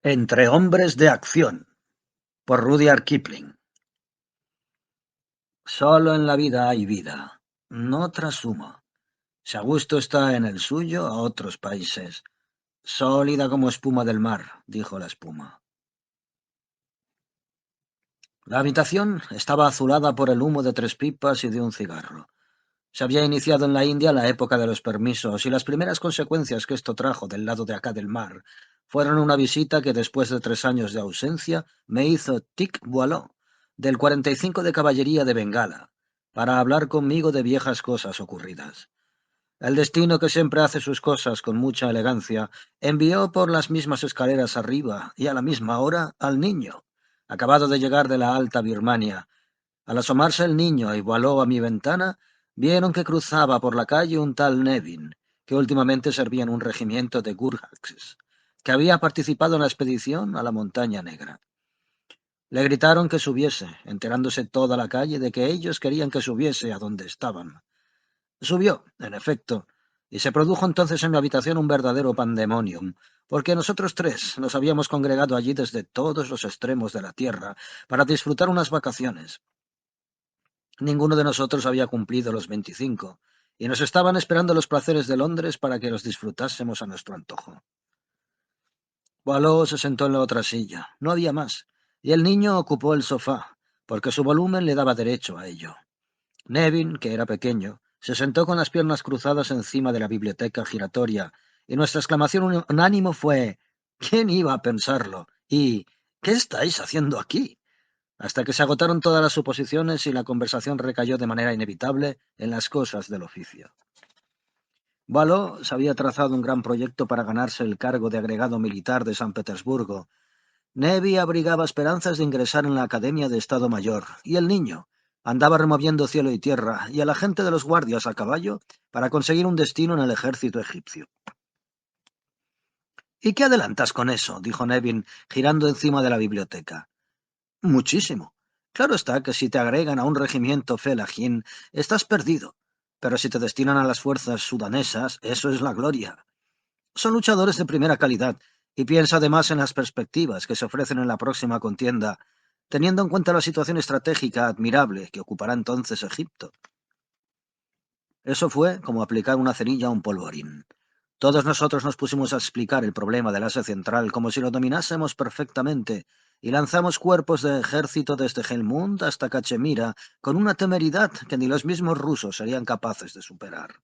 Entre hombres de acción, por Rudyard Kipling. Solo en la vida hay vida, no trashumo. Si a gusto está en el suyo, a otros países. Sólida como espuma del mar, dijo la espuma. La habitación estaba azulada por el humo de 3 pipas y de un cigarro. Se había iniciado en la India la época de los permisos, y las primeras consecuencias que esto trajo del lado de acá del mar fueron una visita que después de 3 años de ausencia me hizo Tic Boileau, del 45 de Caballería de Bengala, para hablar conmigo de viejas cosas ocurridas. El destino, que siempre hace sus cosas con mucha elegancia, envió por las mismas escaleras arriba y a la misma hora al niño, acabado de llegar de la Alta Birmania. Al asomarse el niño y Boileau a mi ventana, vieron que cruzaba por la calle un tal Nevin, que últimamente servía en un regimiento de Gurkhas, que había participado en la expedición a la Montaña Negra. Le gritaron que subiese, enterándose toda la calle de que ellos querían que subiese a donde estaban. Subió, en efecto, y se produjo entonces en mi habitación un verdadero pandemonium, porque nosotros tres nos habíamos congregado allí desde todos los extremos de la tierra para disfrutar unas vacaciones. Ninguno de nosotros había cumplido los 25, y nos estaban esperando los placeres de Londres para que los disfrutásemos a nuestro antojo. Boileau se sentó en la otra silla, no había más, y el niño ocupó el sofá, porque su volumen le daba derecho a ello. Nevin, que era pequeño, se sentó con las piernas cruzadas encima de la biblioteca giratoria, y nuestra exclamación unánime fue «¿Quién iba a pensarlo?» y «¿Qué estáis haciendo aquí?», hasta que se agotaron todas las suposiciones y la conversación recayó de manera inevitable en las cosas del oficio. Boileau se había trazado un gran proyecto para ganarse el cargo de agregado militar de San Petersburgo. Nevy abrigaba esperanzas de ingresar en la Academia de Estado Mayor, y el niño andaba removiendo cielo y tierra y a la gente de los guardias a caballo para conseguir un destino en el ejército egipcio. «¿Y qué adelantas con eso?», dijo Nevin, girando encima de la biblioteca. «Muchísimo. Claro está que si te agregan a un regimiento felajín, estás perdido. Pero si te destinan a las fuerzas sudanesas, eso es la gloria. Son luchadores de primera calidad, y piensa además en las perspectivas que se ofrecen en la próxima contienda, teniendo en cuenta la situación estratégica admirable que ocupará entonces Egipto». Eso fue como aplicar una cerilla a un polvorín. Todos nosotros nos pusimos a explicar el problema del Asia Central como si lo dominásemos perfectamente, y lanzamos cuerpos de ejército desde Helmund hasta Cachemira con una temeridad que ni los mismos rusos serían capaces de superar.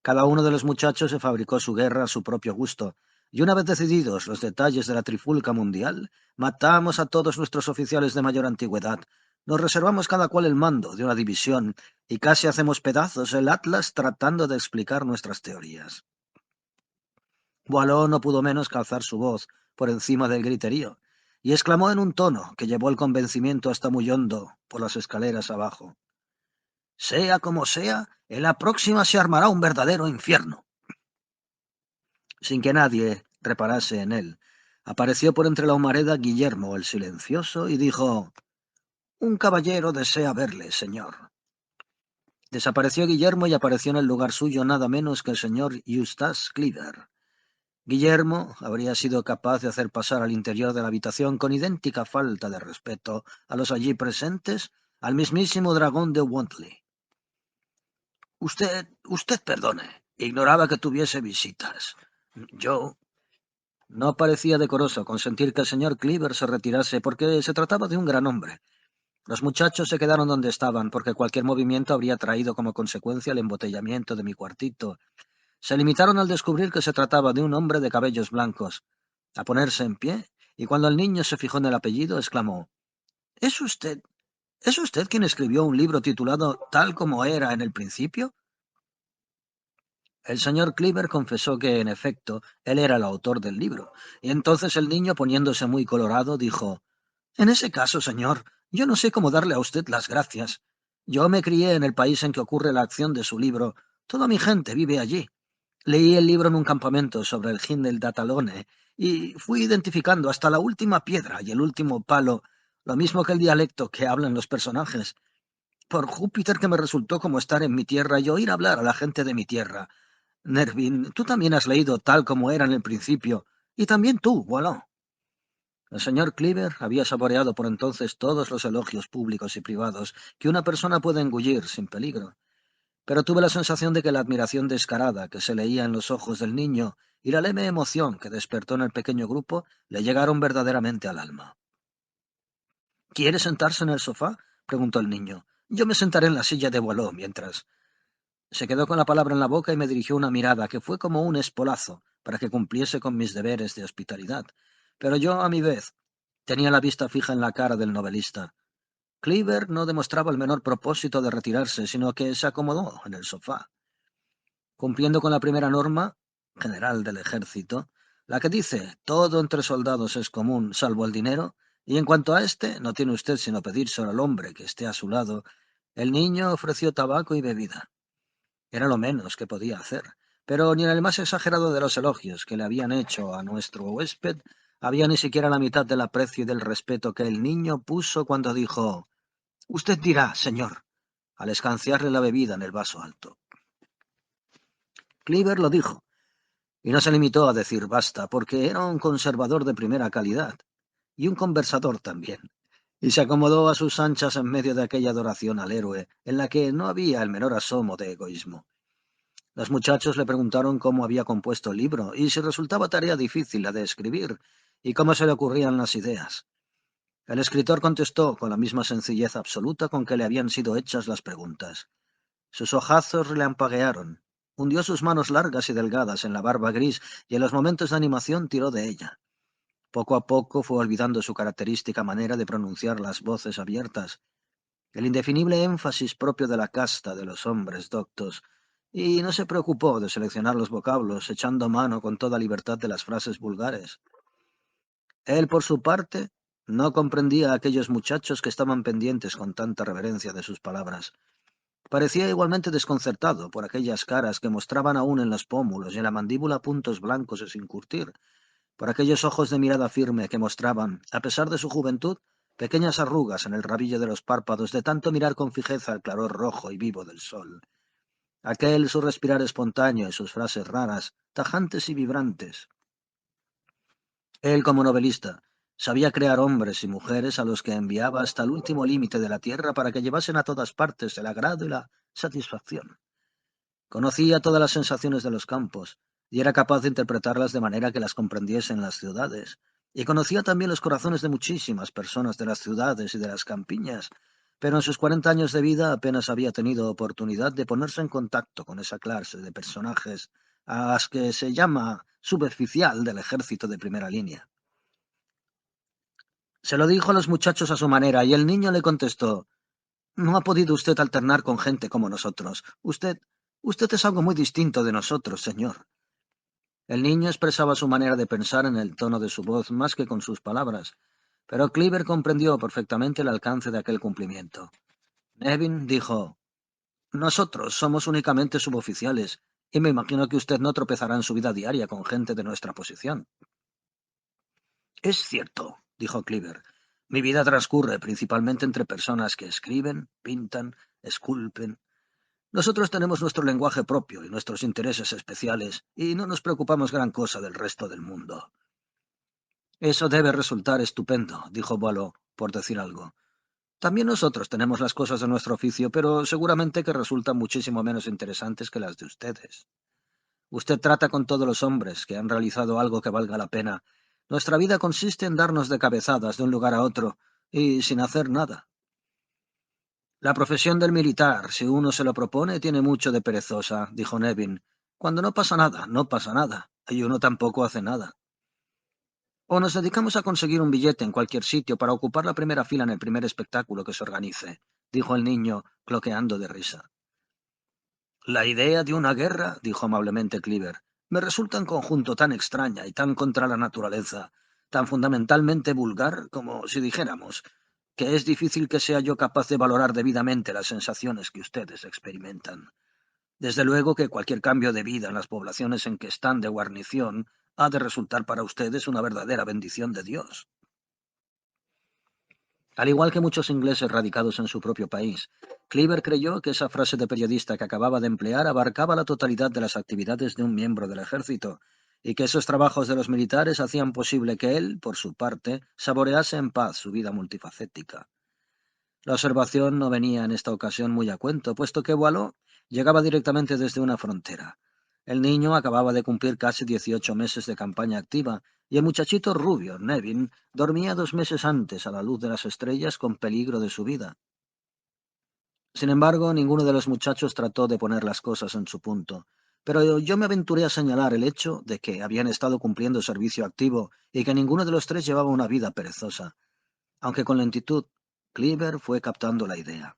Cada uno de los muchachos se fabricó su guerra a su propio gusto, y una vez decididos los detalles de la trifulca mundial, matamos a todos nuestros oficiales de mayor antigüedad, nos reservamos cada cual el mando de una división, y casi hacemos pedazos el Atlas tratando de explicar nuestras teorías. Boileau no pudo menos que alzar su voz por encima del griterío, y exclamó en un tono que llevó el convencimiento hasta muy hondo por las escaleras abajo: «Sea como sea, en la próxima se armará un verdadero infierno». Sin que nadie reparase en él, apareció por entre la humareda Guillermo el silencioso y dijo: «Un caballero desea verle, señor». Desapareció Guillermo y apareció en el lugar suyo nada menos que el señor Eustace Cleaver. Guillermo habría sido capaz de hacer pasar al interior de la habitación con idéntica falta de respeto a los allí presentes al mismísimo dragón de Wantley. Usted perdone, ignoraba que tuviese visitas. Yo... No parecía decoroso consentir que el señor Cleaver se retirase, porque se trataba de un gran hombre. Los muchachos se quedaron donde estaban, porque cualquier movimiento habría traído como consecuencia el embotellamiento de mi cuartito. Se limitaron al descubrir que se trataba de un hombre de cabellos blancos, a ponerse en pie, y cuando el niño se fijó en el apellido, exclamó: «¿Es usted quien escribió un libro titulado Tal como era en el principio?». El señor Cleaver confesó que, en efecto, él era el autor del libro, y entonces el niño, poniéndose muy colorado, dijo: «En ese caso, señor, yo no sé cómo darle a usted las gracias. Yo me crié en el país en que ocurre la acción de su libro. Toda mi gente vive allí. Leí el libro en un campamento sobre el Hindel Datalone y fui identificando hasta la última piedra y el último palo, lo mismo que el dialecto que hablan los personajes. Por Júpiter, que me resultó como estar en mi tierra y oír hablar a la gente de mi tierra. Nervin, tú también has leído Tal como era en el principio, y también tú, Boileau». El señor Cleaver había saboreado por entonces todos los elogios públicos y privados que una persona puede engullir sin peligro, pero tuve la sensación de que la admiración descarada que se leía en los ojos del niño y la leve emoción que despertó en el pequeño grupo le llegaron verdaderamente al alma. ¿Quiere sentarse en el sofá?, preguntó el niño. Yo me sentaré en la silla de Boileau mientras. Se quedó con la palabra en la boca y me dirigió una mirada que fue como un espolazo para que cumpliese con mis deberes de hospitalidad. Pero yo, a mi vez, tenía la vista fija en la cara del novelista. Cleaver no demostraba el menor propósito de retirarse, sino que se acomodó en el sofá. Cumpliendo con la primera norma general del ejército, la que dice todo entre soldados es común, salvo el dinero, y en cuanto a este, no tiene usted sino pedírselo al hombre que esté a su lado, el niño ofreció tabaco y bebida. Era lo menos que podía hacer, pero ni en el más exagerado de los elogios que le habían hecho a nuestro huésped había ni siquiera la mitad del aprecio y del respeto que el niño puso cuando dijo: «Usted dirá, señor», al escanciarle la bebida en el vaso alto. Cleaver lo dijo, y no se limitó a decir basta, porque era un conservador de primera calidad, y un conversador también, y se acomodó a sus anchas en medio de aquella adoración al héroe, en la que no había el menor asomo de egoísmo. Los muchachos le preguntaron cómo había compuesto el libro, y si resultaba tarea difícil la de escribir, y cómo se le ocurrían las ideas. El escritor contestó con la misma sencillez absoluta con que le habían sido hechas las preguntas. Sus ojazos relampaguearon. Hundió sus manos largas y delgadas en la barba gris y en los momentos de animación tiró de ella. Poco a poco fue olvidando su característica manera de pronunciar las voces abiertas, el indefinible énfasis propio de la casta de los hombres doctos, y no se preocupó de seleccionar los vocablos, echando mano con toda libertad de las frases vulgares. Él, por su parte, no comprendía a aquellos muchachos que estaban pendientes con tanta reverencia de sus palabras. Parecía igualmente desconcertado por aquellas caras que mostraban aún en los pómulos y en la mandíbula puntos blancos y sin curtir, por aquellos ojos de mirada firme que mostraban, a pesar de su juventud, pequeñas arrugas en el rabillo de los párpados de tanto mirar con fijeza el claror rojo y vivo del sol. Aquel su respirar espontáneo y sus frases raras, tajantes y vibrantes. Él, como novelista, sabía crear hombres y mujeres a los que enviaba hasta el último límite de la tierra para que llevasen a todas partes el agrado y la satisfacción. Conocía todas las sensaciones de los campos, y era capaz de interpretarlas de manera que las comprendiesen las ciudades, y conocía también los corazones de muchísimas personas de las ciudades y de las campiñas, pero en sus 40 años de vida apenas había tenido oportunidad de ponerse en contacto con esa clase de personajes a las que se llama suboficial del ejército de primera línea. Se lo dijo a los muchachos a su manera, y el niño le contestó: «No ha podido usted alternar con gente como nosotros. Usted es algo muy distinto de nosotros, señor». El niño expresaba su manera de pensar en el tono de su voz más que con sus palabras, pero Cleaver comprendió perfectamente el alcance de aquel cumplimiento. Nevin dijo: «Nosotros somos únicamente suboficiales, y me imagino que usted no tropezará en su vida diaria con gente de nuestra posición». «Es cierto», dijo Cleaver. «Mi vida transcurre principalmente entre personas que escriben, pintan, esculpen. Nosotros tenemos nuestro lenguaje propio y nuestros intereses especiales, y no nos preocupamos gran cosa del resto del mundo». «Eso debe resultar estupendo», dijo Boileau, por decir algo. «También nosotros tenemos las cosas de nuestro oficio, pero seguramente que resultan muchísimo menos interesantes que las de ustedes. Usted trata con todos los hombres que han realizado algo que valga la pena. Nuestra vida consiste en darnos de cabezadas de un lugar a otro, y sin hacer nada. La profesión del militar, si uno se lo propone, tiene mucho de perezosa», dijo Nevin. «Cuando no pasa nada, no pasa nada, y uno tampoco hace nada. O nos dedicamos a conseguir un billete en cualquier sitio para ocupar la primera fila en el primer espectáculo que se organice», dijo el niño, cloqueando de risa. «La idea de una guerra», dijo amablemente Cleaver, «me resulta en conjunto tan extraña y tan contra la naturaleza, tan fundamentalmente vulgar, como si dijéramos que es difícil que sea yo capaz de valorar debidamente las sensaciones que ustedes experimentan. Desde luego que cualquier cambio de vida en las poblaciones en que están de guarnición ha de resultar para ustedes una verdadera bendición de Dios». Al igual que muchos ingleses radicados en su propio país, Cleaver creyó que esa frase de periodista que acababa de emplear abarcaba la totalidad de las actividades de un miembro del ejército, y que esos trabajos de los militares hacían posible que él, por su parte, saborease en paz su vida multifacética. La observación no venía en esta ocasión muy a cuento, puesto que Boileau llegaba directamente desde una frontera. El niño acababa de cumplir casi 18 meses de campaña activa, y el muchachito rubio, Nevin, dormía 2 meses antes a la luz de las estrellas con peligro de su vida. Sin embargo, ninguno de los muchachos trató de poner las cosas en su punto, pero yo me aventuré a señalar el hecho de que habían estado cumpliendo servicio activo y que ninguno de los tres llevaba una vida perezosa. Aunque con lentitud, Cleaver fue captando la idea.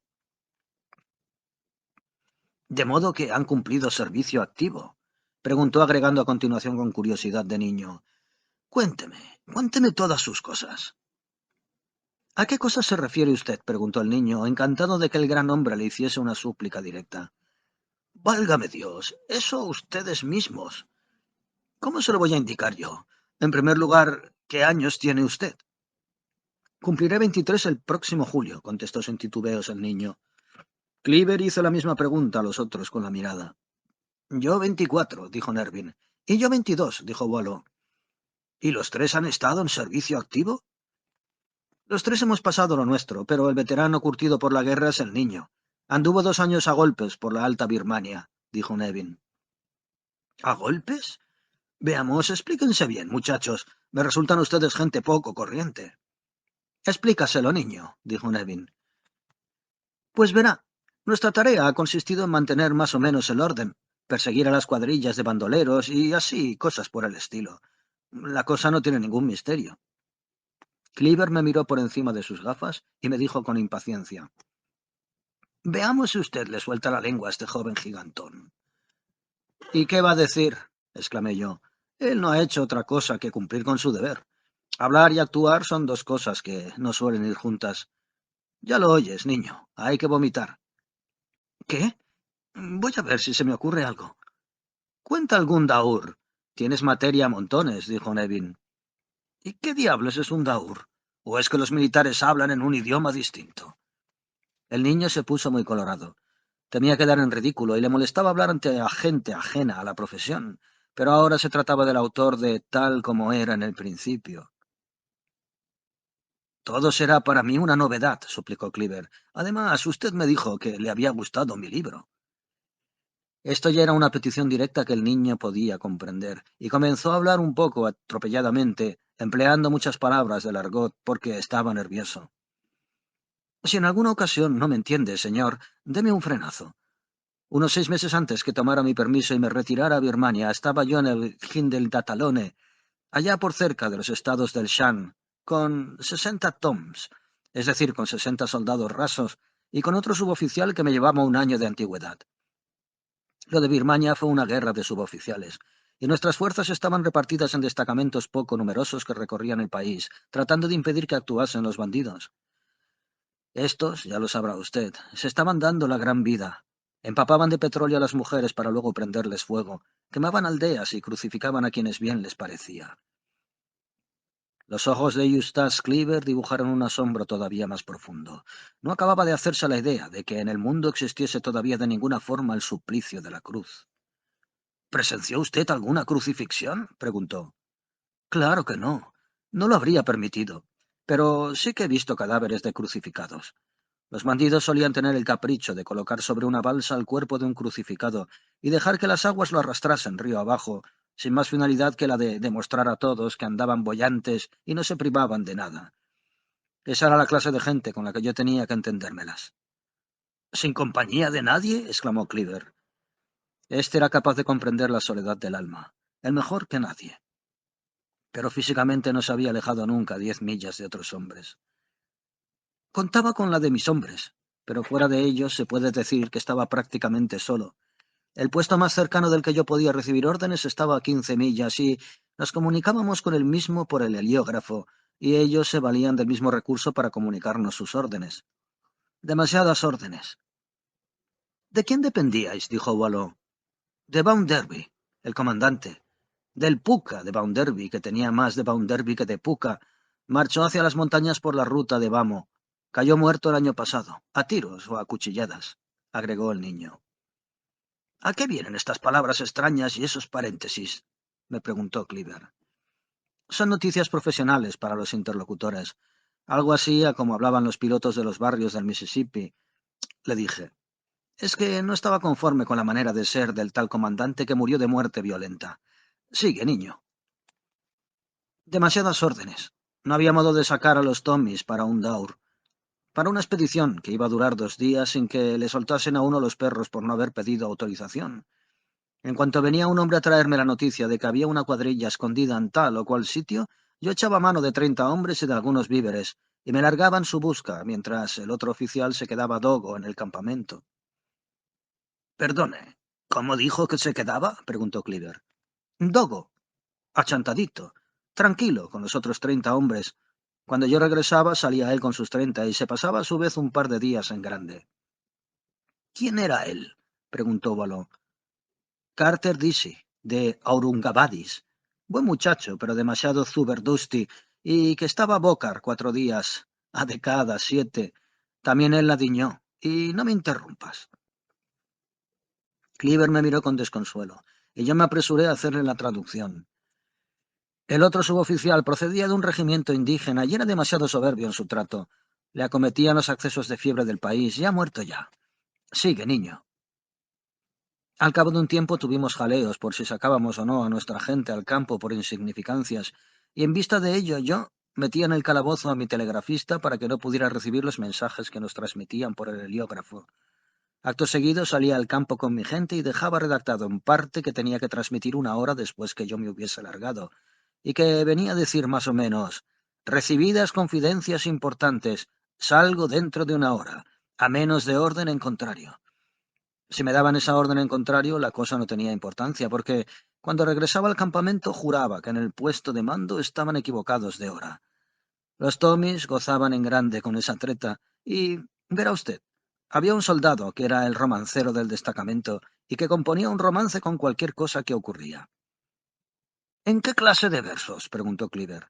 ¿De modo que han cumplido servicio activo?, preguntó agregando a continuación con curiosidad de niño. Cuénteme todas sus cosas. ¿A qué cosas se refiere usted?, preguntó el niño, encantado de que el gran hombre le hiciese una súplica directa. Válgame Dios, eso ustedes mismos. ¿Cómo se lo voy a indicar yo? En primer lugar, ¿qué años tiene usted? Cumpliré 23 el próximo julio, contestó sin titubeos el niño. Cleaver hizo la misma pregunta a los otros con la mirada. Yo 24, dijo Nervin. Y yo 22, dijo Boileau. ¿Y los tres han estado en servicio activo? Los tres hemos pasado lo nuestro, pero el veterano curtido por la guerra es el niño. Anduvo 2 años a golpes por la alta Birmania, dijo Nevin. ¿A golpes? Veamos, explíquense bien, muchachos. Me resultan ustedes gente poco corriente. Explícaselo, niño, dijo Nevin. Pues verá, nuestra tarea ha consistido en mantener más o menos el orden, perseguir a las cuadrillas de bandoleros y así cosas por el estilo. La cosa no tiene ningún misterio. Cleaver me miró por encima de sus gafas y me dijo con impaciencia. Veamos si usted le suelta la lengua a este joven gigantón. ¿Y qué va a decir? Exclamé yo. Él no ha hecho otra cosa que cumplir con su deber. Hablar y actuar son dos cosas que no suelen ir juntas. Ya lo oyes, niño. Hay que vomitar. ¿Qué? Voy a ver si se me ocurre algo. Cuenta algún daur. Tienes materia a montones, dijo Nevin. ¿Y qué diablos es un daur? ¿O es que los militares hablan en un idioma distinto? El niño se puso muy colorado. Temía quedar en ridículo y le molestaba hablar ante gente ajena a la profesión, pero ahora se trataba del autor de Tal como era en el principio. Todo será para mí una novedad, suplicó Cleaver. Además, usted me dijo que le había gustado mi libro. Esto ya era una petición directa que el niño podía comprender, y comenzó a hablar un poco atropelladamente, empleando muchas palabras del argot porque estaba nervioso. Si en alguna ocasión no me entiende, señor, deme un frenazo. Unos 6 meses antes que tomara mi permiso y me retirara a Birmania, estaba yo en el Hindeltatalone, allá por cerca de los estados del Shan, con 60 toms, es decir, con 60 soldados rasos, y con otro suboficial que me llevaba un año de antigüedad. Lo de Birmania fue una guerra de suboficiales, y nuestras fuerzas estaban repartidas en destacamentos poco numerosos que recorrían el país, tratando de impedir que actuasen los bandidos. Estos, ya lo sabrá usted, se estaban dando la gran vida. Empapaban de petróleo a las mujeres para luego prenderles fuego, quemaban aldeas y crucificaban a quienes bien les parecía. Los ojos de Eustace Cleaver dibujaron un asombro todavía más profundo. No acababa de hacerse la idea de que en el mundo existiese todavía de ninguna forma el suplicio de la cruz. ¿Presenció usted alguna crucifixión?, preguntó. Claro que no. No lo habría permitido. Pero sí que he visto cadáveres de crucificados. Los bandidos solían tener el capricho de colocar sobre una balsa el cuerpo de un crucificado y dejar que las aguas lo arrastrasen río abajo, sin más finalidad que la de demostrar a todos que andaban boyantes y no se privaban de nada. Esa era la clase de gente con la que yo tenía que entendérmelas. ¿Sin compañía de nadie?, exclamó Cleaver. Este era capaz de comprender la soledad del alma, el mejor que nadie. Pero físicamente no se había alejado nunca 10 millas de otros hombres. Contaba con la de mis hombres, pero fuera de ellos se puede decir que estaba prácticamente solo. El puesto más cercano del que yo podía recibir órdenes estaba a 15 millas y nos comunicábamos con el mismo por el heliógrafo, y ellos se valían del mismo recurso para comunicarnos sus órdenes. Demasiadas órdenes. ¿De quién dependíais?, dijo Boileau. De Bounderby, el comandante. Del Puca de Bounderby, que tenía más de Bounderby que de Puca. Marchó hacia las montañas por la ruta de Bamo. Cayó muerto el año pasado, a tiros o a cuchilladas, agregó el niño. ¿A qué vienen estas palabras extrañas y esos paréntesis? me preguntó Cleaver. Son noticias profesionales para los interlocutores. Algo así a como hablaban los pilotos de los barrios del Mississippi, le dije. Es que no estaba conforme con la manera de ser del tal comandante que murió de muerte violenta. Sigue, niño. Demasiadas órdenes. No había modo de sacar a los Tommies para un daur. Para una expedición que iba a durar 2 días sin que le soltasen a uno los perros por no haber pedido autorización. En cuanto venía un hombre a traerme la noticia de que había una cuadrilla escondida en tal o cual sitio, yo echaba mano de 30 hombres y de algunos víveres, y me largaba en su busca, mientras el otro oficial se quedaba dogo en el campamento. —Perdone, ¿cómo dijo que se quedaba? —preguntó Cleaver. —Dogo, achantadito, tranquilo, con los otros 30 hombres. Cuando yo regresaba, salía él con sus 30 y se pasaba a su vez un par de días en grande. —¿Quién era él? —preguntó Baló. —Carter Dicey, de Aurungabadis. Buen muchacho, pero demasiado zuberdusti, y que estaba a Bocar 4 días, a de cada 7. También él la diñó. Y no me interrumpas. Cleaver me miró con desconsuelo, y yo me apresuré a hacerle la traducción. El otro suboficial procedía de un regimiento indígena y era demasiado soberbio en su trato. Le acometían los accesos de fiebre del país, y ha muerto ya. Sigue, niño. Al cabo de un tiempo tuvimos jaleos por si sacábamos o no a nuestra gente al campo por insignificancias, y en vista de ello yo metía en el calabozo a mi telegrafista para que no pudiera recibir los mensajes que nos transmitían por el heliógrafo. Acto seguido salía al campo con mi gente y dejaba redactado en parte que tenía que transmitir 1 hora después que yo me hubiese largado, y que venía a decir más o menos: «Recibidas confidencias importantes, salgo dentro de 1 hora, a menos de orden en contrario». Si me daban esa orden en contrario, la cosa no tenía importancia, porque cuando regresaba al campamento juraba que en el puesto de mando estaban equivocados de hora. Los Tommies gozaban en grande con esa treta, y, verá usted, había un soldado que era el romancero del destacamento y que componía un romance con cualquier cosa que ocurría. —¿En qué clase de versos? —preguntó Cleaver.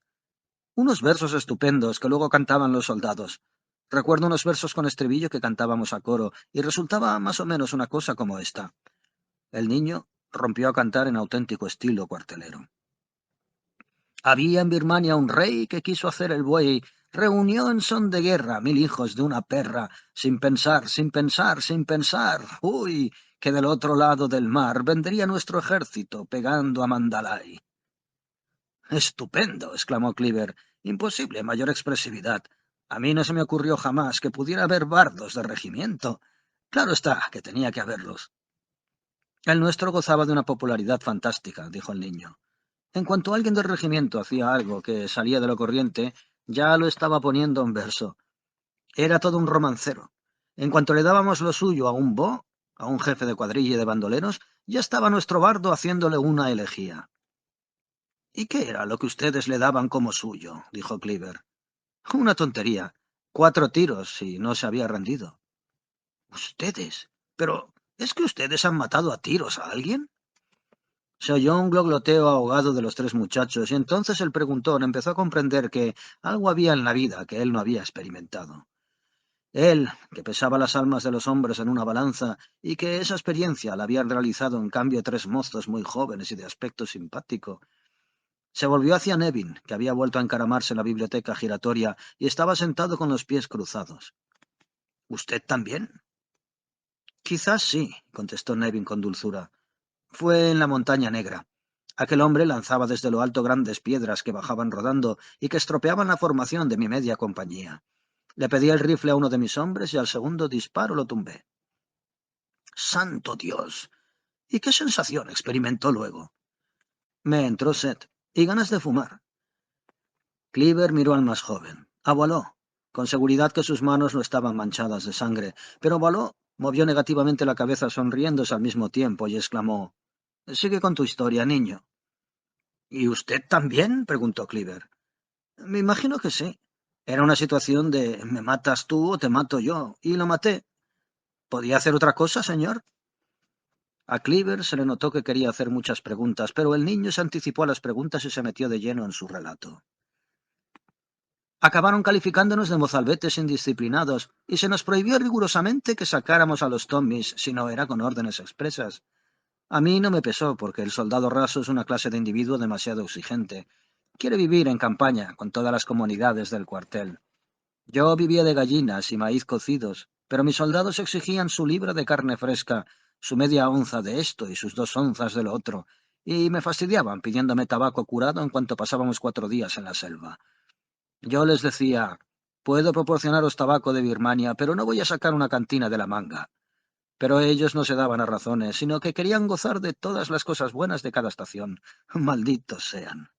—Unos versos estupendos que luego cantaban los soldados. Recuerdo unos versos con estribillo que cantábamos a coro, y resultaba más o menos una cosa como esta. El niño rompió a cantar en auténtico estilo cuartelero. Había en Birmania un rey que quiso hacer el buey, reunió en son de guerra 1000 hijos de una perra, sin pensar, sin pensar, sin pensar. ¡Uy! Que del otro lado del mar vendría nuestro ejército pegando a Mandalay. —¡Estupendo! —exclamó Cleaver. —Imposible mayor expresividad. A mí no se me ocurrió jamás que pudiera haber bardos de regimiento. Claro está que tenía que haberlos. El nuestro gozaba de una popularidad fantástica —dijo el niño. En cuanto alguien del regimiento hacía algo que salía de lo corriente, ya lo estaba poniendo en verso. Era todo un romancero. En cuanto le dábamos lo suyo a un a un jefe de cuadrilla de bandoleros, ya estaba nuestro bardo haciéndole una elegía. —¿Y qué era lo que ustedes le daban como suyo? —dijo Cleaver. —Una tontería. 4 tiros y no se había rendido. —¿Ustedes? Pero ¿es que ustedes han matado a tiros a alguien? Se oyó un glogloteo ahogado de los 3 muchachos, y entonces el preguntón empezó a comprender que algo había en la vida que él no había experimentado. Él, que pesaba las almas de los hombres en una balanza, y que esa experiencia la habían realizado en cambio 3 mozos muy jóvenes y de aspecto simpático. Se volvió hacia Nevin, que había vuelto a encaramarse en la biblioteca giratoria y estaba sentado con los pies cruzados. —¿Usted también? —Quizás sí —contestó Nevin con dulzura—. Fue en la Montaña Negra. Aquel hombre lanzaba desde lo alto grandes piedras que bajaban rodando y que estropeaban la formación de mi media compañía. Le pedí el rifle a uno de mis hombres y al segundo disparo lo tumbé. ¡Santo Dios! ¿Y qué sensación experimentó luego? Me entró sed y ganas de fumar. Cleaver miró al más joven, a Boileau, con seguridad que sus manos no estaban manchadas de sangre, pero Boileau movió negativamente la cabeza sonriéndose al mismo tiempo y exclamó: —Sigue con tu historia, niño. —¿Y usted también? —preguntó Cleaver. —Me imagino que sí. Era una situación de me matas tú o te mato yo, y lo maté. ¿Podía hacer otra cosa, señor? A Cleaver se le notó que quería hacer muchas preguntas, pero el niño se anticipó a las preguntas y se metió de lleno en su relato. Acabaron calificándonos de mozalbetes indisciplinados, y se nos prohibió rigurosamente que sacáramos a los Tommies si no era con órdenes expresas. A mí no me pesó, porque el soldado raso es una clase de individuo demasiado exigente. Quiere vivir en campaña, con todas las comodidades del cuartel. Yo vivía de gallinas y maíz cocidos, pero mis soldados exigían su libra de carne fresca, su media onza de esto y sus 2 onzas de lo otro, y me fastidiaban pidiéndome tabaco curado en cuanto pasábamos 4 días en la selva. Yo les decía, puedo proporcionaros tabaco de Birmania, pero no voy a sacar una cantina de la manga. Pero ellos no se daban a razones, sino que querían gozar de todas las cosas buenas de cada estación. Malditos sean.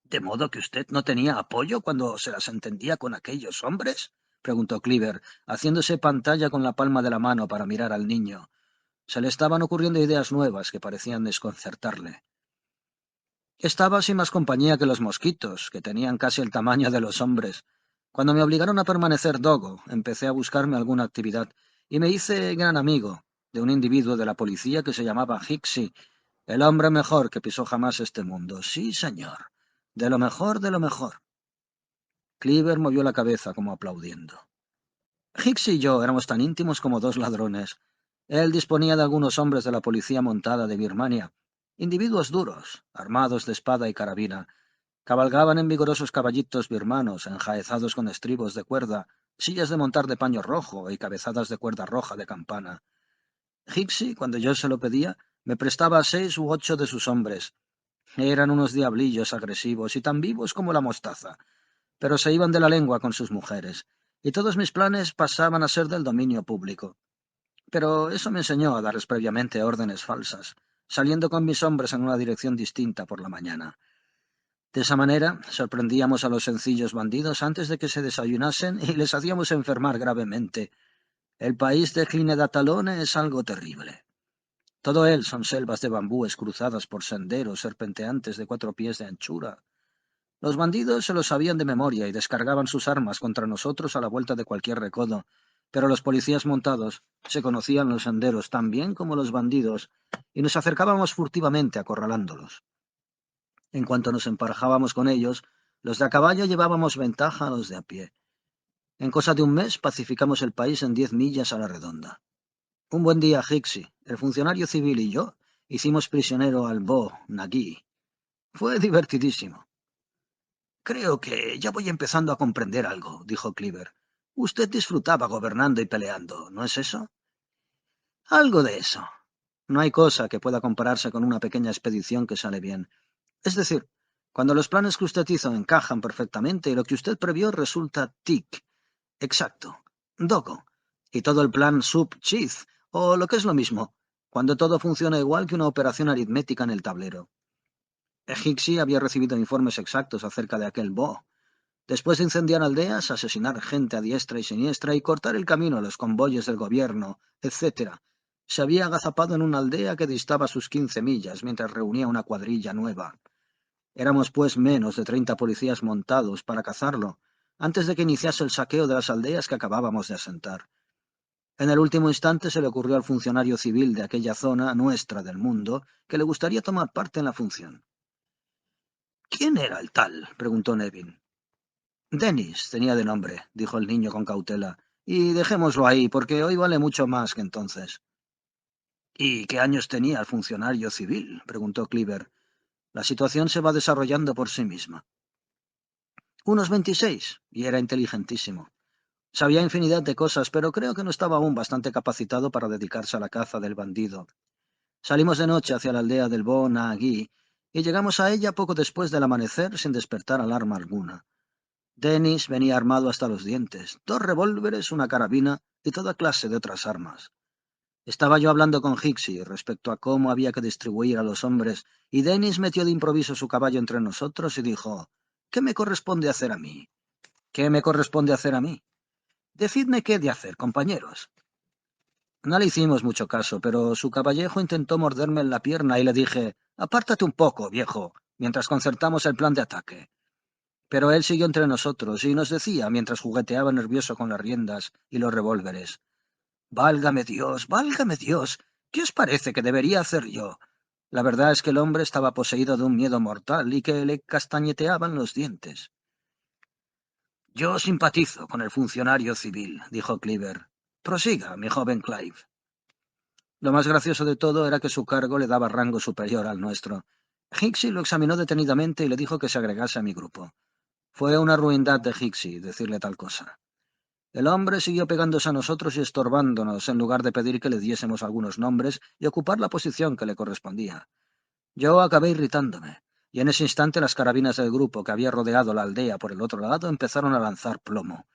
¿De modo que usted no tenía apoyo cuando se las entendía con aquellos hombres? Preguntó Cleaver, haciéndose pantalla con la palma de la mano para mirar al niño. Se le estaban ocurriendo ideas nuevas que parecían desconcertarle. Estaba sin más compañía que los mosquitos, que tenían casi el tamaño de los hombres. Cuando me obligaron a permanecer dogo, empecé a buscarme alguna actividad y me hice gran amigo de un individuo de la policía que se llamaba Hicksy, el hombre mejor que pisó jamás este mundo. Sí, señor. De lo mejor de lo mejor. Cleaver movió la cabeza como aplaudiendo. Hicks y yo éramos tan íntimos como dos ladrones. Él disponía de algunos hombres de la policía montada de Birmania, individuos duros, armados de espada y carabina. Cabalgaban en vigorosos caballitos birmanos, enjaezados con estribos de cuerda, sillas de montar de paño rojo y cabezadas de cuerda roja de campana. Hicksy, cuando yo se lo pedía, me prestaba 6 u 8 de sus hombres. Eran unos diablillos agresivos y tan vivos como la mostaza, pero se iban de la lengua con sus mujeres, y todos mis planes pasaban a ser del dominio público. Pero eso me enseñó a darles previamente órdenes falsas, saliendo con mis hombres en una dirección distinta por la mañana. De esa manera, sorprendíamos a los sencillos bandidos antes de que se desayunasen y les hacíamos enfermar gravemente. El país de Clinedatalone es algo terrible. Todo él son selvas de bambúes cruzadas por senderos serpenteantes de 4 pies de anchura. Los bandidos se lo sabían de memoria y descargaban sus armas contra nosotros a la vuelta de cualquier recodo, pero los policías montados se conocían los senderos tan bien como los bandidos y nos acercábamos furtivamente acorralándolos. En cuanto nos emparejábamos con ellos, los de a caballo llevábamos ventaja a los de a pie. En cosa de un mes pacificamos el país en 10 millas a la redonda. Un buen día, Hicksy, el funcionario civil y yo hicimos prisionero al Bo Nagui. Fue divertidísimo. Creo que ya voy empezando a comprender algo, dijo Cleaver. Usted disfrutaba gobernando y peleando, ¿no es eso? Algo de eso. No hay cosa que pueda compararse con una pequeña expedición que sale bien. Es decir, cuando los planes que usted hizo encajan perfectamente y lo que usted previó resulta tic, exacto, dogo, y todo el plan sub-cheese, o lo que es lo mismo, cuando todo funciona igual que una operación aritmética en el tablero. Hicksy había recibido informes exactos acerca de aquel Bo. Después de incendiar aldeas, asesinar gente a diestra y siniestra y cortar el camino a los convoyes del gobierno, etc., se había agazapado en una aldea que distaba sus 15 millas mientras reunía una cuadrilla nueva. Éramos, pues, menos de 30 policías montados para cazarlo, antes de que iniciase el saqueo de las aldeas que acabábamos de asentar. En el último instante se le ocurrió al funcionario civil de aquella zona nuestra del mundo que le gustaría tomar parte en la función. ¿Quién era el tal?, preguntó Nevin. Dennis tenía de nombre, dijo el niño con cautela, y dejémoslo ahí, porque hoy vale mucho más que entonces. ¿Y qué años tenía el funcionario civil?, preguntó Cleaver. La situación se va desarrollando por sí misma. Unos 26, y era inteligentísimo. Sabía infinidad de cosas, pero creo que no estaba aún bastante capacitado para dedicarse a la caza del bandido. Salimos de noche hacia la aldea del Bo Nagui, y llegamos a ella poco después del amanecer sin despertar alarma alguna. Dennis venía armado hasta los dientes, 2 revólveres, una carabina y toda clase de otras armas. Estaba yo hablando con Hicksy respecto a cómo había que distribuir a los hombres, y Dennis metió de improviso su caballo entre nosotros y dijo, «¿Qué me corresponde hacer a mí? ¿Qué me corresponde hacer a mí? Decidme qué he de hacer, compañeros». No le hicimos mucho caso, pero su caballejo intentó morderme en la pierna y le dije, «Apártate un poco, viejo, mientras concertamos el plan de ataque». Pero él siguió entre nosotros y nos decía, mientras jugueteaba nervioso con las riendas y los revólveres, válgame Dios, ¿qué os parece que debería hacer yo? La verdad es que el hombre estaba poseído de un miedo mortal y que le castañeteaban los dientes. Yo simpatizo con el funcionario civil, dijo Cleaver. Prosiga, mi joven Clive. Lo más gracioso de todo era que su cargo le daba rango superior al nuestro. Hicksy lo examinó detenidamente y le dijo que se agregase a mi grupo. Fue una ruindad de Hicksy decirle tal cosa. El hombre siguió pegándose a nosotros y estorbándonos en lugar de pedir que le diésemos algunos nombres y ocupar la posición que le correspondía. Yo acabé irritándome, y en ese instante las carabinas del grupo que había rodeado la aldea por el otro lado empezaron a lanzar plomo.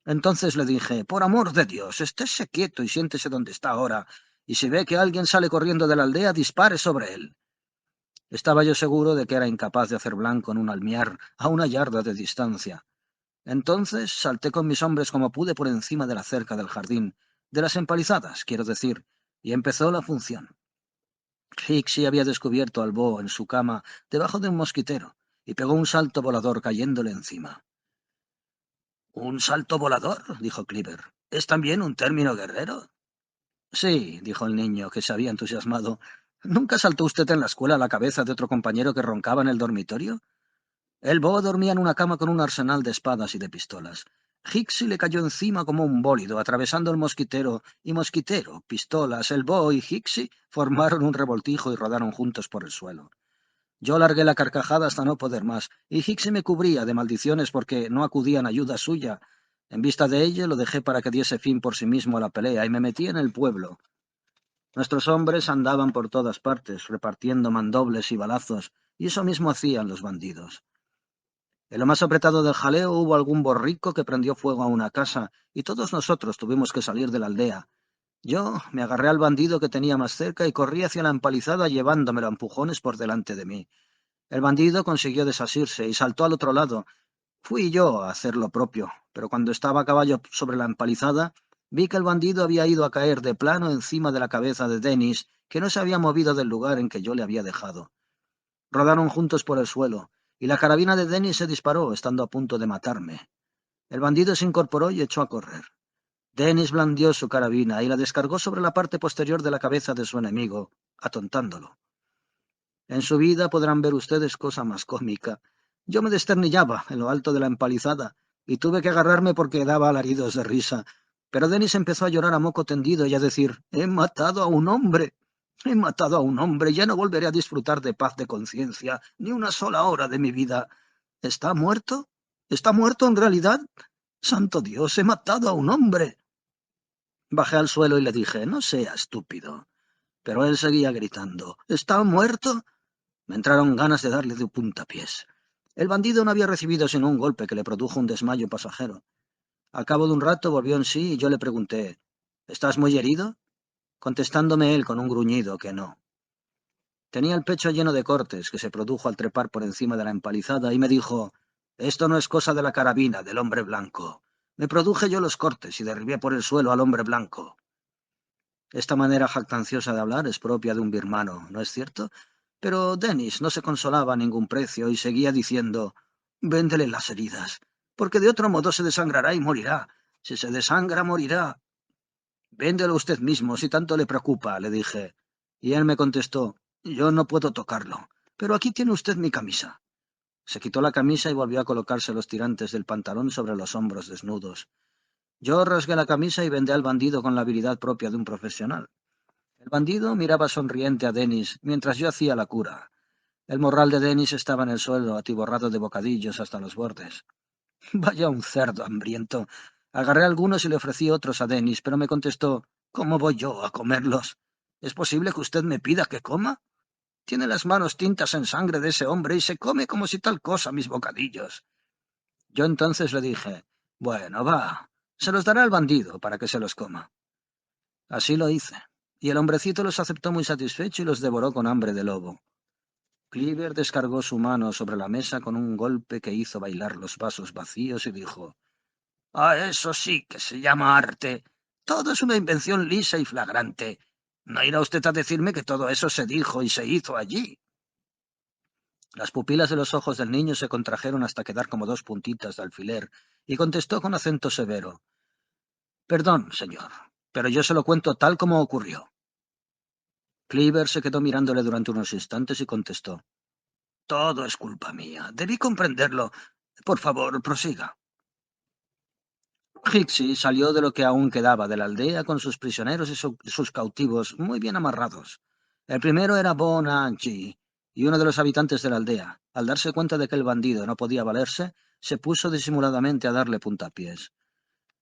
Entonces le dije, por amor de Dios, estése quieto y siéntese donde está ahora, y si ve que alguien sale corriendo de la aldea, dispare sobre él. Estaba yo seguro de que era incapaz de hacer blanco en un almiar a 1 yarda de distancia. Entonces salté con mis hombres como pude por encima de la cerca del jardín, de las empalizadas, quiero decir, y empezó la función. Hicksy había descubierto al Bo en su cama debajo de un mosquitero y pegó un salto volador cayéndole encima. —¿Un salto volador? —dijo Cleaver. —¿Es también un término guerrero? —Sí —dijo el niño, que se había entusiasmado—. ¿Nunca saltó usted en la escuela a la cabeza de otro compañero que roncaba en el dormitorio? El Bo dormía en una cama con un arsenal de espadas y de pistolas. Hicksy le cayó encima como un bólido, atravesando el mosquitero, y mosquitero, pistolas, el Bo y Hicksy formaron un revoltijo y rodaron juntos por el suelo. Yo largué la carcajada hasta no poder más, y Hicksy me cubría de maldiciones porque no acudía en ayuda suya. En vista de ello, lo dejé para que diese fin por sí mismo a la pelea, y me metí en el pueblo. Nuestros hombres andaban por todas partes, repartiendo mandobles y balazos, y eso mismo hacían los bandidos. En lo más apretado del jaleo hubo algún borrico que prendió fuego a una casa, y todos nosotros tuvimos que salir de la aldea. Yo me agarré al bandido que tenía más cerca y corrí hacia la empalizada llevándomelo a empujones por delante de mí. El bandido consiguió desasirse y saltó al otro lado. Fui yo a hacer lo propio, pero cuando estaba a caballo sobre la empalizada, vi que el bandido había ido a caer de plano encima de la cabeza de Dennis, que no se había movido del lugar en que yo le había dejado. Rodaron juntos por el suelo, y la carabina de Dennis se disparó, estando a punto de matarme. El bandido se incorporó y echó a correr. Dennis blandió su carabina y la descargó sobre la parte posterior de la cabeza de su enemigo, atontándolo. En su vida podrán ver ustedes cosa más cómica. Yo me desternillaba en lo alto de la empalizada y tuve que agarrarme porque daba alaridos de risa. Pero Dennis empezó a llorar a moco tendido y a decir, «He matado a un hombre. He matado a un hombre. Ya no volveré a disfrutar de paz de conciencia ni una sola hora de mi vida. ¿Está muerto? ¿Está muerto en realidad? Santo Dios, he matado a un hombre». Bajé al suelo y le dije, «No sea estúpido». Pero él seguía gritando, «¿Está muerto?». Me entraron ganas de darle de puntapiés. El bandido no había recibido sino un golpe que le produjo un desmayo pasajero. Al cabo de un rato volvió en sí y yo le pregunté, «¿Estás muy herido?», contestándome él con un gruñido que no. Tenía el pecho lleno de cortes que se produjo al trepar por encima de la empalizada y me dijo, «Esto no es cosa de la carabina del hombre blanco. Me produje yo los cortes y derribé por el suelo al hombre blanco». Esta manera jactanciosa de hablar es propia de un birmano, ¿no es cierto? Pero Dennis no se consolaba a ningún precio y seguía diciendo, «Véndele las heridas, porque de otro modo se desangrará y morirá. Si se desangra, morirá». «Véndelo usted mismo, si tanto le preocupa», le dije. Y él me contestó, «Yo no puedo tocarlo, pero aquí tiene usted mi camisa». Se quitó la camisa y volvió a colocarse los tirantes del pantalón sobre los hombros desnudos. Yo rasgué la camisa y vendé al bandido con la habilidad propia de un profesional. El bandido miraba sonriente a Dennis mientras yo hacía la cura. El morral de Dennis estaba en el suelo, atiborrado de bocadillos hasta los bordes. «Vaya un cerdo hambriento». Agarré algunos y le ofrecí otros a Dennis, pero me contestó, «¿Cómo voy yo a comerlos? ¿Es posible que usted me pida que coma? Tiene las manos tintas en sangre de ese hombre y se come como si tal cosa mis bocadillos». Yo entonces le dije, «Bueno, va, se los daré al bandido para que se los coma». Así lo hice, y el hombrecito los aceptó muy satisfecho y los devoró con hambre de lobo. Cleaver descargó su mano sobre la mesa con un golpe que hizo bailar los vasos vacíos y dijo, «Ah, eso sí que se llama arte. Todo es una invención lisa y flagrante. No irá usted a decirme que todo eso se dijo y se hizo allí». Las pupilas de los ojos del niño se contrajeron hasta quedar como dos puntitas de alfiler, y contestó con acento severo, «Perdón, señor, pero yo se lo cuento tal como ocurrió». Cleaver se quedó mirándole durante unos instantes y contestó, «Todo es culpa mía. Debí comprenderlo. Por favor, prosiga». Hixie salió de lo que aún quedaba de la aldea con sus prisioneros y sus cautivos muy bien amarrados. El primero era Bo Na-Ji, y uno de los habitantes de la aldea, al darse cuenta de que el bandido no podía valerse, se puso disimuladamente a darle puntapiés.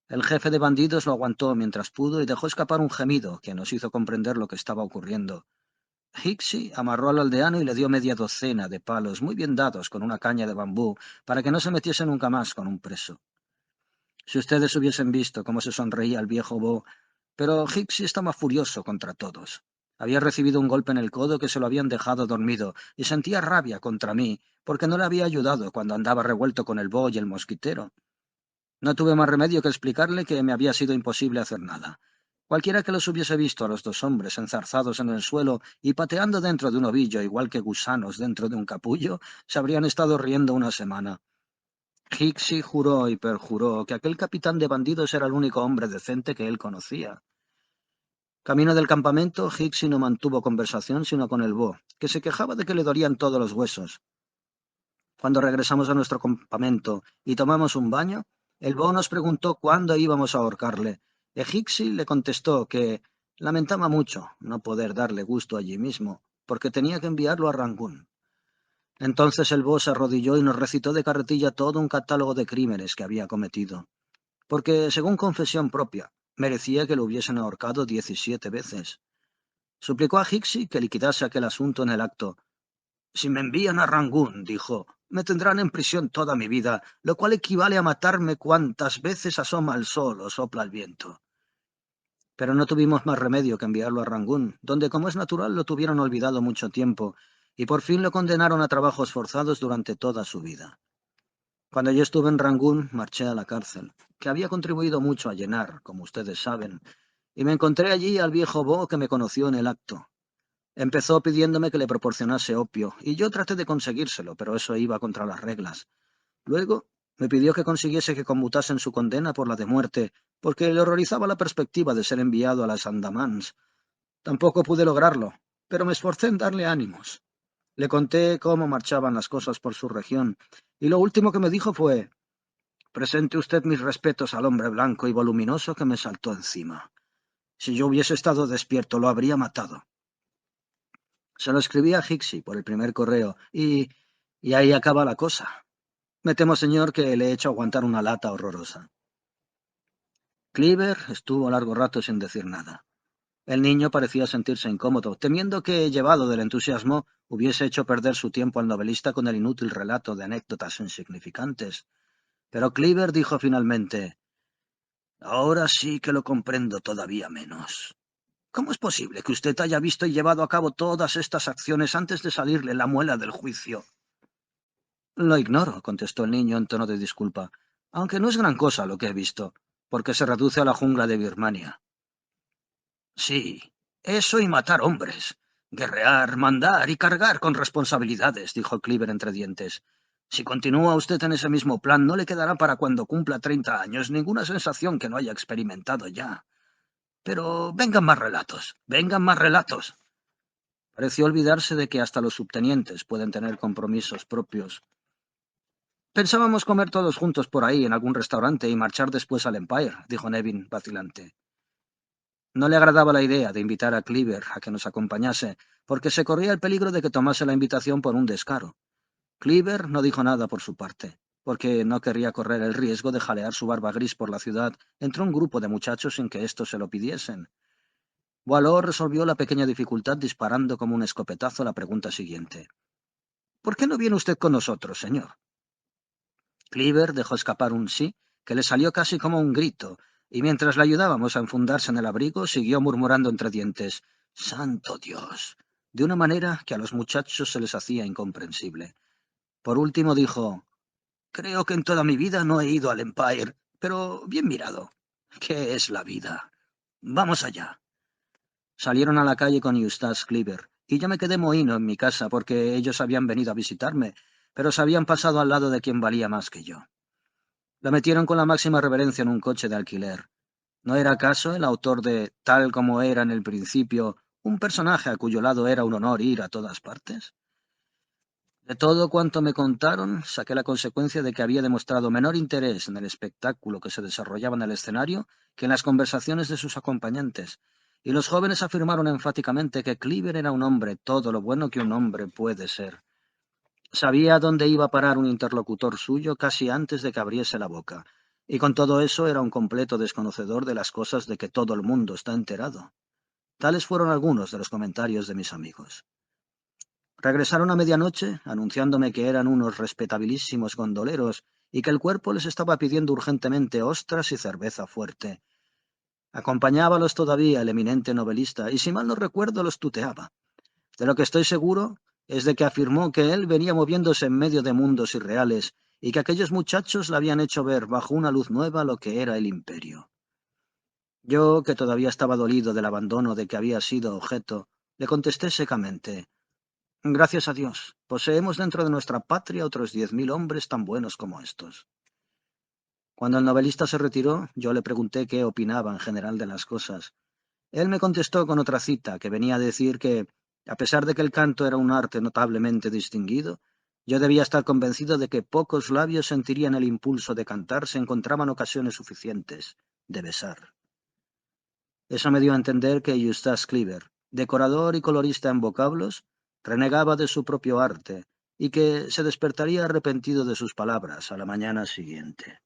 El jefe de bandidos lo aguantó mientras pudo y dejó escapar un gemido que nos hizo comprender lo que estaba ocurriendo. Hixie amarró al aldeano y le dio media docena de palos muy bien dados con una caña de bambú para que no se metiese nunca más con un preso. Si ustedes hubiesen visto cómo se sonreía el viejo Bo, pero Hixie estaba furioso contra todos. Había recibido un golpe en el codo que se lo habían dejado dormido y sentía rabia contra mí porque no le había ayudado cuando andaba revuelto con el Bo y el mosquitero. No tuve más remedio que explicarle que me había sido imposible hacer nada. Cualquiera que los hubiese visto a los dos hombres enzarzados en el suelo y pateando dentro de un ovillo igual que gusanos dentro de un capullo, se habrían estado riendo una semana. Hixie juró y perjuró que aquel capitán de bandidos era el único hombre decente que él conocía. Camino del campamento, Hixie no mantuvo conversación sino con el Bo, que se quejaba de que le dolían todos los huesos. Cuando regresamos a nuestro campamento y tomamos un baño, el Bo nos preguntó cuándo íbamos a ahorcarle. Hixie le contestó que lamentaba mucho no poder darle gusto allí mismo, porque tenía que enviarlo a Rangún. Entonces el Bo se arrodilló y nos recitó de carretilla todo un catálogo de crímenes que había cometido, porque, según confesión propia, merecía que lo hubiesen ahorcado 17 veces. Suplicó a Hixie que liquidase aquel asunto en el acto. Si me envían a Rangún, dijo, me tendrán en prisión toda mi vida, lo cual equivale a matarme cuantas veces asoma el sol o sopla el viento. Pero no tuvimos más remedio que enviarlo a Rangún, donde, como es natural, lo tuvieron olvidado mucho tiempo, y por fin lo condenaron a trabajos forzados durante toda su vida. Cuando yo estuve en Rangún, marché a la cárcel, que había contribuido mucho a llenar, como ustedes saben, y me encontré allí al viejo Bo que me conoció en el acto. Empezó pidiéndome que le proporcionase opio, y yo traté de conseguírselo, pero eso iba contra las reglas. Luego me pidió que consiguiese que conmutasen su condena por la de muerte, porque le horrorizaba la perspectiva de ser enviado a las Andamans. Tampoco pude lograrlo, pero me esforcé en darle ánimos. Le conté cómo marchaban las cosas por su región, y lo último que me dijo fue: «Presente usted mis respetos al hombre blanco y voluminoso que me saltó encima. Si yo hubiese estado despierto, lo habría matado». Se lo escribí a Hixie por el primer correo, y ahí acaba la cosa. Me temo, señor, que le he hecho aguantar una lata horrorosa. Cleaver estuvo largo rato sin decir nada. El niño parecía sentirse incómodo, temiendo que, llevado del entusiasmo, hubiese hecho perder su tiempo al novelista con el inútil relato de anécdotas insignificantes. Pero Cleaver dijo finalmente: «Ahora sí que lo comprendo todavía menos. ¿Cómo es posible que usted haya visto y llevado a cabo todas estas acciones antes de salirle la muela del juicio?» «Lo ignoro», contestó el niño en tono de disculpa, «aunque no es gran cosa lo que he visto, porque se reduce a la jungla de Birmania». «Sí, eso y matar hombres. Guerrear, mandar y cargar con responsabilidades», dijo Cleaver entre dientes. «Si continúa usted en ese mismo plan, no le quedará para cuando cumpla 30 años ninguna sensación que no haya experimentado ya. Pero vengan más relatos, vengan más relatos». Pareció olvidarse de que hasta los subtenientes pueden tener compromisos propios. «Pensábamos comer todos juntos por ahí en algún restaurante y marchar después al Empire», dijo Nevin, vacilante. No le agradaba la idea de invitar a Cleaver a que nos acompañase, porque se corría el peligro de que tomase la invitación por un descaro. Cleaver no dijo nada por su parte, porque no querría correr el riesgo de jalear su barba gris por la ciudad entre un grupo de muchachos sin que éstos se lo pidiesen. Boileau resolvió la pequeña dificultad disparando como un escopetazo la pregunta siguiente. «¿Por qué no viene usted con nosotros, señor?» Cleaver dejó escapar un sí, que le salió casi como un grito, y mientras le ayudábamos a enfundarse en el abrigo, siguió murmurando entre dientes: «¡Santo Dios!», de una manera que a los muchachos se les hacía incomprensible. Por último dijo: «Creo que en toda mi vida no he ido al Empire, pero bien mirado. ¿Qué es la vida? Vamos allá». Salieron a la calle con Eustace Cleaver, y yo me quedé mohino en mi casa porque ellos habían venido a visitarme, pero se habían pasado al lado de quien valía más que yo. La metieron con la máxima reverencia en un coche de alquiler. ¿No era acaso el autor de Tal como era en el principio un personaje a cuyo lado era un honor ir a todas partes? De todo cuanto me contaron, saqué la consecuencia de que había demostrado menor interés en el espectáculo que se desarrollaba en el escenario que en las conversaciones de sus acompañantes, y los jóvenes afirmaron enfáticamente que Cleaver era un hombre todo lo bueno que un hombre puede ser. Sabía dónde iba a parar un interlocutor suyo casi antes de que abriese la boca, y con todo eso era un completo desconocedor de las cosas de que todo el mundo está enterado. Tales fueron algunos de los comentarios de mis amigos. Regresaron a medianoche, anunciándome que eran unos respetabilísimos gondoleros y que el cuerpo les estaba pidiendo urgentemente ostras y cerveza fuerte. Acompañábalos todavía el eminente novelista, y si mal no recuerdo los tuteaba. De lo que estoy seguro es de que afirmó que él venía moviéndose en medio de mundos irreales y que aquellos muchachos le habían hecho ver bajo una luz nueva lo que era el imperio. Yo, que todavía estaba dolido del abandono de que había sido objeto, le contesté secamente: Gracias a Dios, poseemos dentro de nuestra patria otros 10.000 hombres tan buenos como estos. Cuando el novelista se retiró, yo le pregunté qué opinaba en general de las cosas. Él me contestó con otra cita que venía a decir que, a pesar de que el canto era un arte notablemente distinguido, yo debía estar convencido de que pocos labios sentirían el impulso de cantar si encontraban ocasiones suficientes de besar. Eso me dio a entender que Eustace Cleaver, decorador y colorista en vocablos, renegaba de su propio arte y que se despertaría arrepentido de sus palabras a la mañana siguiente.